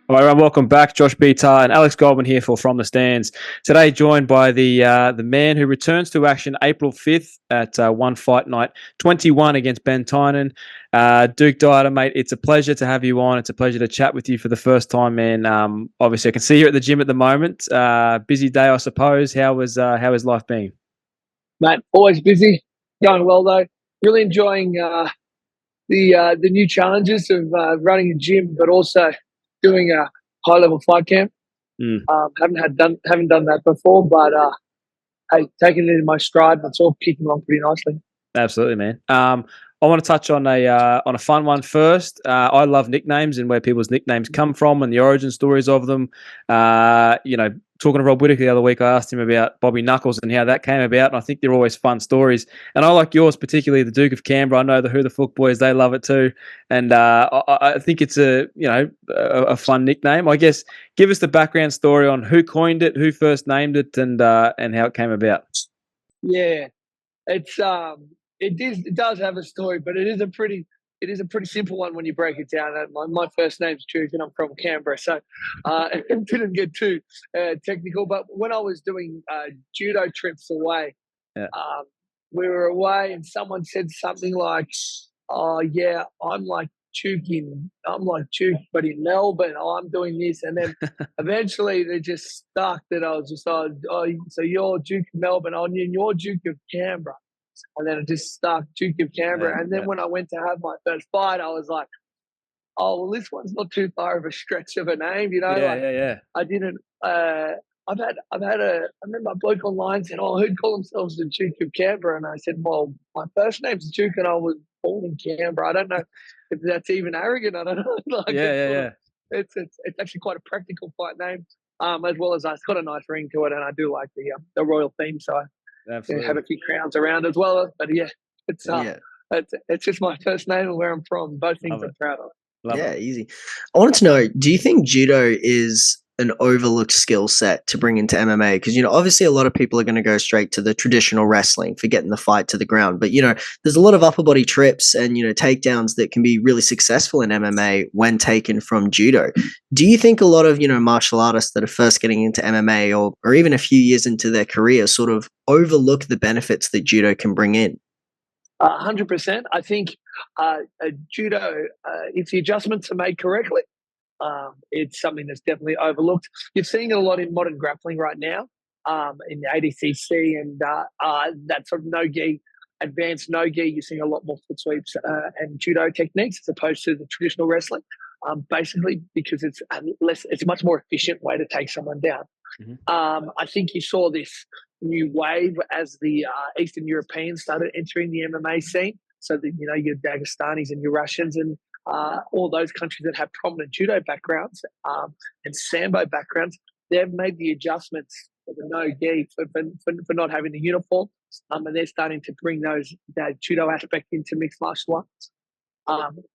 All right, everyone, welcome back. Josh Bitar and Alex Goldman here for From the Stands. Today, joined by the man who returns to action April 5th at One Fight Night 21 against Ben Tynan. Duke Dieter, mate, it's a pleasure to have you on. It's a pleasure to chat with you for the first time, man. Obviously, I can see you at the gym at the moment. Busy day, I suppose. How is life been? Mate, always busy. Going well though. Really enjoying the new challenges of running a gym, but also doing a high level fight camp. Mm. Haven't done that before, but hey, taking it in my stride. It's all kicking along pretty nicely. Absolutely, man. I want to touch on a fun one first. I love nicknames and where people's nicknames come from and the origin stories of them. Talking to Rob Whittaker the other week, I asked him about Bobby Knuckles and how that came about, and I think they're always fun stories. And I like yours, particularly the Duke of Canberra. I know the Who the Fuck boys, they love it too, and I think it's a fun nickname. I guess give us the background story on who coined it, who first named it, and how it came about. Yeah, it's it does have a story, but it is a pretty simple one when you break it down. My first name's Duke, and I'm from Canberra, so it didn't get too technical. But when I was doing judo trips away, Yeah. we were away, and someone said something like, "Oh yeah, I'm like Duke, but in Melbourne, I'm doing this." And then eventually they just stuck that I was just, so you're Duke of Melbourne, and you're Duke of Canberra. And then it just stuck, Duke of Canberra. Yeah, and then when I went to have my first fight, I was like, oh, well, this one's not too far of a stretch of a name, yeah. I didn't. I remember a bloke online said, "Oh, who'd call themselves the Duke of Canberra?" And I said, "Well, my first name's Duke, and I was born in Canberra. I don't know if that's even arrogant. I don't know. Yeah. It's actually quite a practical fight name, as well as it's got a nice ring to it, and I do like the royal theme, so I have a Absolutely. few crowns around as well. But yeah, it's Yeah. it's just my first name and where I'm from. Both things I'm proud of. Love Yeah, it. easy. I wanted to know, do you think judo is an overlooked skill set to bring into MMA? Because, obviously a lot of people are going to go straight to the traditional wrestling for getting the fight to the ground. But, there's a lot of upper body trips and, takedowns that can be really successful in MMA when taken from judo. Do you think a lot of, martial artists that are first getting into MMA or even a few years into their career sort of overlook the benefits that judo can bring in? 100%. I think judo, if the adjustments are made correctly, it's something that's definitely overlooked. You're seeing it a lot in modern grappling right now, in the Adcc and that sort of no-gi, advanced no-gi. You're seeing a lot more foot sweeps and judo techniques as opposed to the traditional wrestling. Basically, because it's a much more efficient way to take someone down. Mm-hmm. I think you saw this new wave as the Eastern Europeans started entering the MMA scene. So that your Dagestanis and your Russians and all those countries that have prominent judo backgrounds and sambo backgrounds, they've made the adjustments for the no-gi for not having the uniform, and they're starting to bring that judo aspect into mixed martial arts.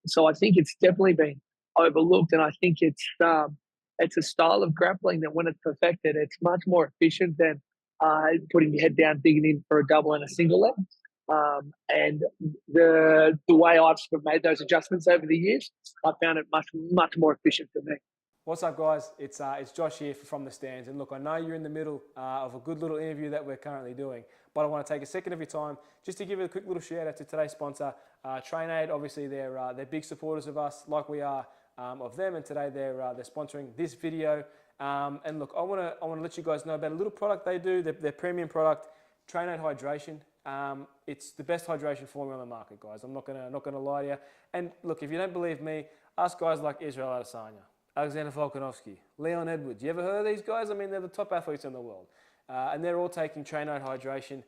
So I think it's definitely been overlooked, and I think it's a style of grappling that, when it's perfected, it's much more efficient than putting your head down, digging in for a double and a single leg. And the way I've sort of made those adjustments over the years, I found it much more efficient for me. What's up, guys? It's Josh here from the Stands, and look, I know you're in the middle of a good little interview that we're currently doing, but I want to take a second of your time just to give a quick little shout out to today's sponsor, TrainAid. Obviously, they're big supporters of us, like we are of them, and today they're sponsoring this video. And look, I want to let you guys know about a little product they do, their premium product, TrainAid Hydration. It's the best hydration formula on the market, guys. I'm not gonna lie to you. And look, if you don't believe me, ask guys like Israel Adesanya, Alexander Volkanovski, Leon Edwards. You ever heard of these guys? I mean, they're the top athletes in the world. And they're all taking TrainAid Hydration.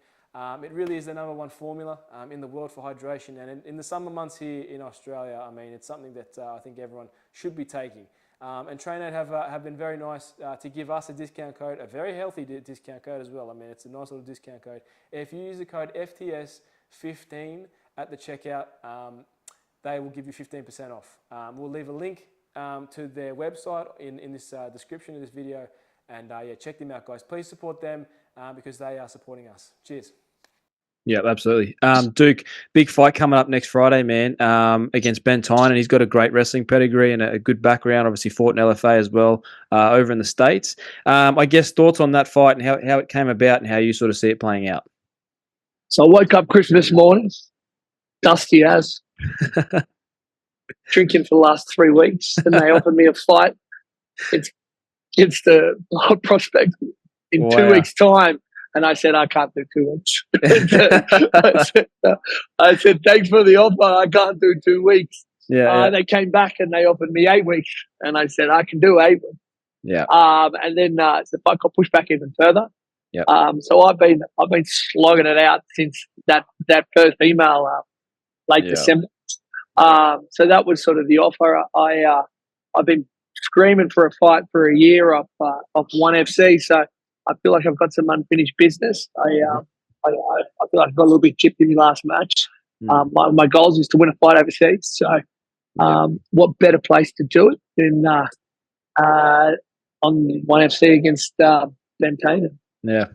It really is the #1 formula in the world for hydration. And in the summer months here in Australia, I mean, it's something that I think everyone should be taking. And TrainAid have been very nice to give us a discount code, a very healthy discount code as well. I mean, it's a nice little discount code. If you use the code FTS15 at the checkout, they will give you 15% off. We'll leave a link to their website in this description of this video, and check them out, guys. Please support them because they are supporting us. Cheers. Yeah, absolutely. Duke, big fight coming up next Friday, man, against Ben Tyne, and he's got a great wrestling pedigree and a good background. Obviously, fought in LFA as well over in the States. I guess thoughts on that fight and how it came about and how you sort of see it playing out. So I woke up Christmas morning, dusty as, drinking for the last 3 weeks, and they offered me a fight. It's the hot prospect in 2 weeks' time. And I said, I can't do 2 weeks. I said, thanks for the offer. I can't do 2 weeks. They came back and they offered me 8 weeks. And I said, I can do 8 weeks. Yeah. And then the fight got pushed back even further. Yeah. So I've been slogging it out since that first email late December. So that was sort of the offer. I've been screaming for a fight for a year off ONE FC. So I feel like I've got some unfinished business. I feel like I got a little bit chipped in the last match. My goals is to win a fight overseas. So what better place to do it than on ONE FC against Ben Tyne? Yeah.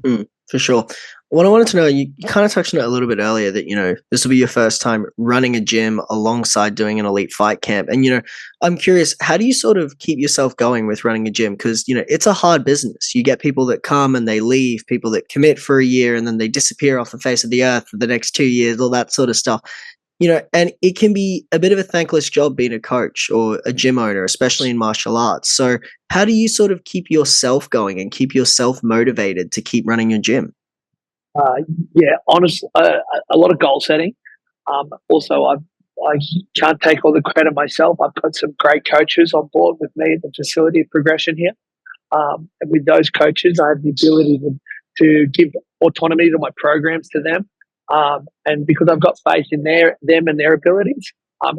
For sure. What I wanted to know, you kind of touched on it a little bit earlier that, this will be your first time running a gym alongside doing an elite fight camp. And, I'm curious, how do you sort of keep yourself going with running a gym? Because, it's a hard business. You get people that come and they leave, people that commit for a year and then they disappear off the face of the earth for the next 2 years, all that sort of stuff. And it can be a bit of a thankless job being a coach or a gym owner, especially in martial arts. So how do you sort of keep yourself going and keep yourself motivated to keep running your gym? Honestly, a lot of goal setting. Also, I can't take all the credit myself. I've got some great coaches on board with me at the facility of progression here. And with those coaches, I have the ability to give autonomy to my programs to them. And because I've got faith in them and their abilities,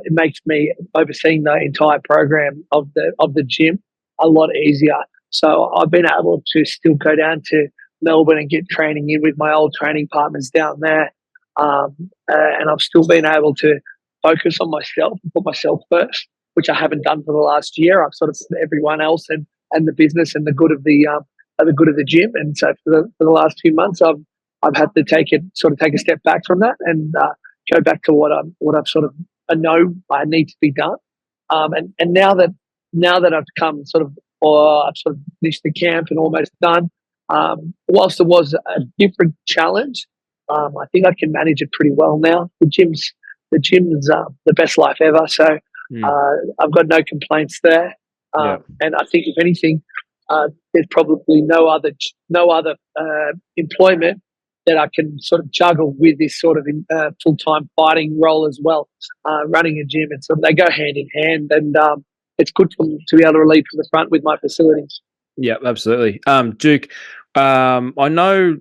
it makes me overseeing the entire program of the gym a lot easier. So I've been able to still go down to Melbourne and get training in with my old training partners down there. And I've still been able to focus on myself and put myself first, which I haven't done for the last year. I've sort of put everyone else and the business and the good of the gym. And so for the last few months, I've had to take a step back from that and go back to what I've sort of I know I need to be done. And now that I've come I've sort of finished the camp and almost done. Whilst it was a different challenge, I think I can manage it pretty well now. The gym's the best life ever, so I've got no complaints there. And I think if anything, there's probably no other employment that I can sort of juggle with this sort of full-time fighting role as well. Running a gym, and they go hand in hand, and it's good to be able to lead from the front with my facilities. Yeah, absolutely. Duke, I know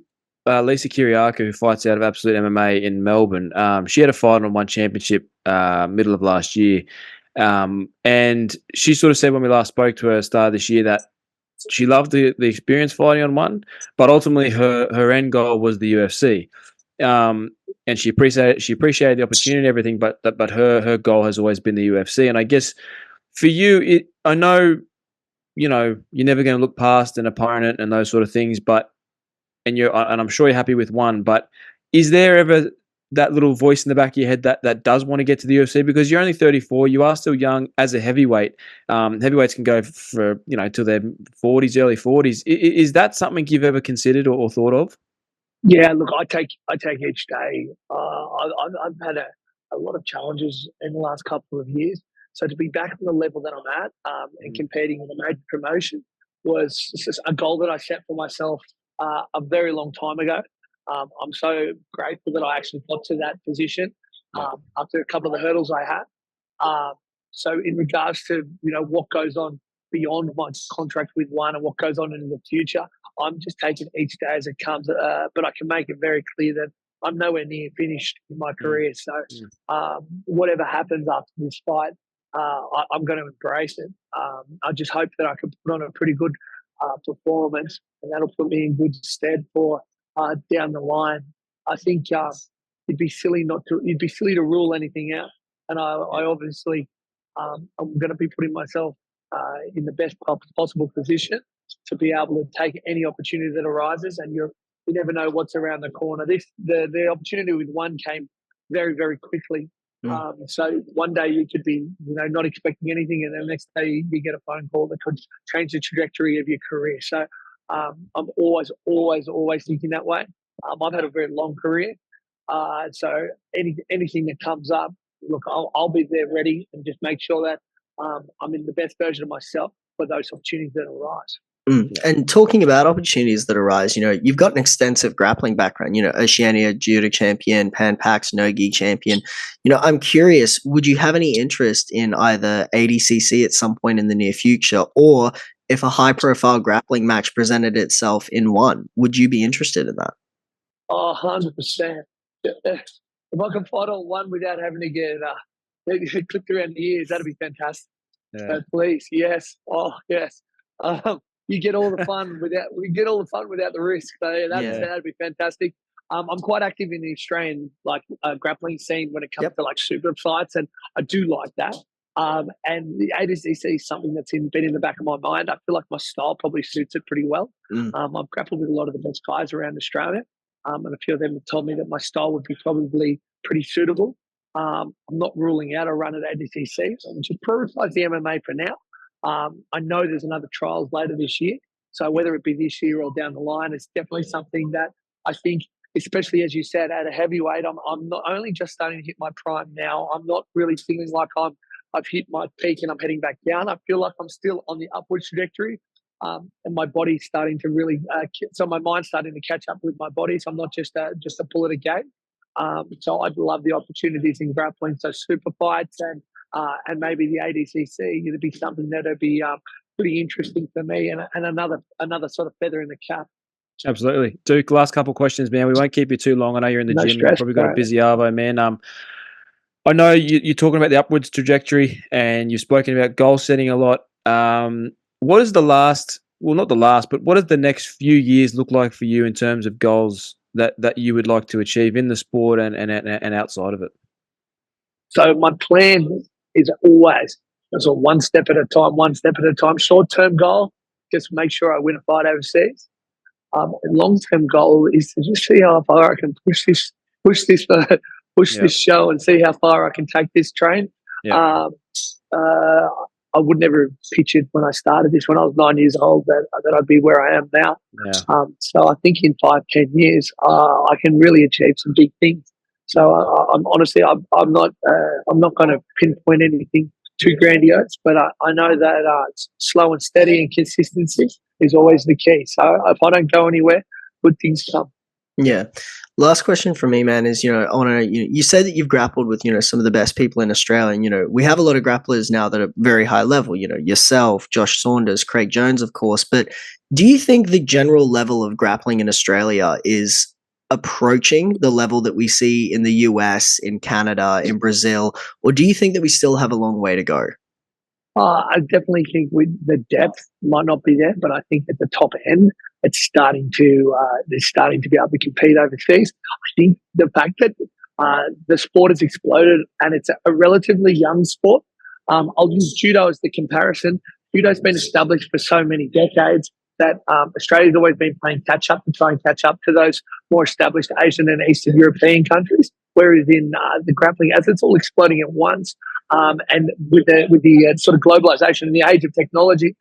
Lisa Kiriakou, who fights out of Absolute MMA in Melbourne. She had a fight on ONE Championship middle of last year. And she sort of said when we last spoke to her at the start of this year that she loved the experience fighting on ONE, but ultimately her end goal was the UFC. And she appreciated the opportunity and everything, but her goal has always been the UFC. And I guess for you, I know, you're never going to look past an opponent and those sort of things, and I'm sure you're happy with ONE, but is there ever that little voice in the back of your head that does want to get to the UFC? Because you're only 34, you are still young as a heavyweight. Heavyweights can go for, till their 40s, early 40s. Is that something you've ever considered or thought of? Yeah, look, I take each day. I've had a lot of challenges in the last couple of years. So to be back on the level that I'm at and competing in a major promotion was just a goal that I set for myself a very long time ago. I'm so grateful that I actually got to that position after a couple of the hurdles I had. So in regards to what goes on beyond my contract with ONE and what goes on in the future, I'm just taking each day as it comes. But I can make it very clear that I'm nowhere near finished in my career. So whatever happens after this fight, I'm going to embrace it. I just hope that I can put on a pretty good performance, and that'll put me in good stead for down the line. I think you'd be silly to rule anything out, and I obviously I'm going to be putting myself in the best possible position to be able to take any opportunity that arises. And You never know what's around the corner. The opportunity with one came very, very quickly. So one day you could be, not expecting anything, and then the next day you get a phone call that could change the trajectory of your career. So I'm always, always, always thinking that way. I've had a very long career, so anything that comes up, look, I'll be there ready and just make sure that I'm in the best version of myself for those opportunities that arise. And talking about opportunities that arise, you've got an extensive grappling background, Oceania Judo champion, Pan Pacs, no-gi champion. I'm curious, would you have any interest in either ADCC at some point in the near future, or if a high-profile grappling match presented itself in one, would you be interested in that? 100%. If I can fight on one without having to get clipped around the ears, that'd be fantastic. Yeah. So please, yes. Oh, yes. You get all the fun without the risk. So that'd be fantastic. I'm quite active in the Australian grappling scene when it comes to super fights, and I do like that. And the Adcc is something that's been in the back of my mind. I feel like my style probably suits it pretty well. I've grappled with a lot of the best guys around Australia, and a few of them have told me that my style would be probably pretty suitable. I'm not ruling out a run at Adcc, which is prioritize the MMA for now. I know there's another trials later this year, so whether it be this year or down the line, it's definitely something that I think, especially as you said, at a heavyweight, I'm not only just starting to hit my prime now. I'm not really feeling like I've hit my peak and I'm heading back down. I feel like I'm still on the upward trajectory, and my body's starting to really. So my mind's starting to catch up with my body. So I'm not just a pull at a game. So I'd love the opportunities in grappling, so super fights and maybe the ADCC. It'd be something that'd be pretty interesting for me, and another sort of feather in the cap. Absolutely. Duke, last couple of questions, man. We won't keep you too long. I know you're in the gym. You've probably got a busy arvo, man. I know you're talking about the upwards trajectory, and you've spoken about goal setting a lot. What is not the last, but what does the next few years look like for you in terms of goals that you would like to achieve in the sport and outside of it? So my plan is always one step at a time. Short-term goal, just make sure I win a fight overseas. Long-term goal is to just see how far I can push this show and see how far I can take this train. I would never have pictured when I started this, when I was 9 years old, that I'd be where I am now. So I think in 5-10 years, I can really achieve some big things. So I'm honestly, I'm not going to pinpoint anything too grandiose, but I know that slow and steady and consistency is always the key. So if I don't go anywhere, good things come. Yeah. Last question for me, man, is, I want to, you said that you've grappled with, some of the best people in Australia. And, we have a lot of grapplers now that are very high level, yourself, Josh Saunders, Craig Jones, of course. But do you think the general level of grappling in Australia is approaching the level that we see in the US, in Canada, in Brazil? Or do you think that we still have a long way to go? I definitely think the depth might not be there, but I think at the top end, it's starting to they're starting to be able to compete overseas. I think the fact that the sport has exploded and it's a relatively young sport. I'll use judo as the comparison. Judo's been established for so many decades that Australia's always been playing catch up to try and catch up to those more established Asian and Eastern European countries. Whereas in the grappling, as it's all exploding at once, and with the sort of globalization and the age of technology,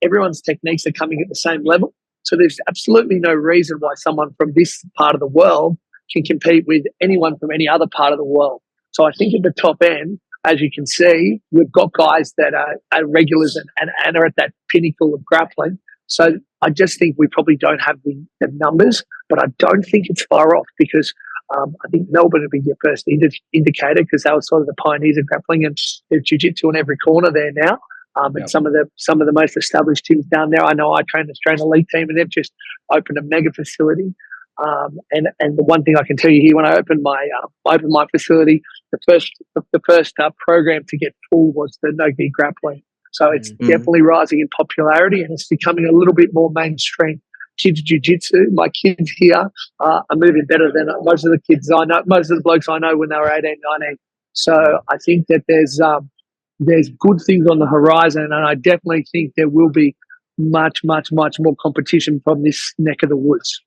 everyone's techniques are coming at the same level. So there's absolutely no reason why someone from this part of the world can compete with anyone from any other part of the world. So I think at the top end, as you can see, we've got guys that are regulars and are at that pinnacle of grappling. So I just think we probably don't have the numbers, but I don't think it's far off, because I think Melbourne would be your first indicator, because they were sort of the pioneers of grappling, and there's jiu-jitsu on every corner there now. And some of the most established teams down there. I know I train the Australian elite team, and they've just opened a mega facility. And the one thing I can tell you here, when I opened my facility, the first program to get full was the no-gi grappling. So it's definitely rising in popularity, and it's becoming a little bit more mainstream. Kids jiu-jitsu, my kids here are moving better than most of the kids I know, most of the blokes I know when they were 18, 19. So I think that there's good things on the horizon, and I definitely think there will be much, much, much more competition from this neck of the woods.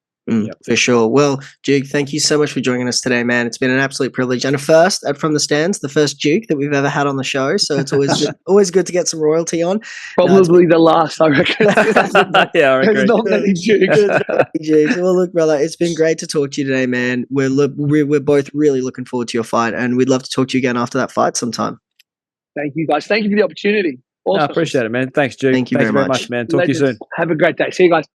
For sure. Well, Duke, thank you so much for joining us today, man. It's been an absolute privilege and a first from the stands, the first Duke that we've ever had on the show. So it's always good to get some royalty on. Probably the last, I reckon. Yeah, I agree. There's not many Dukes. Well, look, brother, it's been great to talk to you today, man. We're both really looking forward to your fight, and we'd love to talk to you again after that fight sometime. Thank you, guys. Thank you for the opportunity. Awesome. I appreciate it, man. Thanks, Duke. Thank you very very much. man. Talk to you soon. Have a great day. See you guys.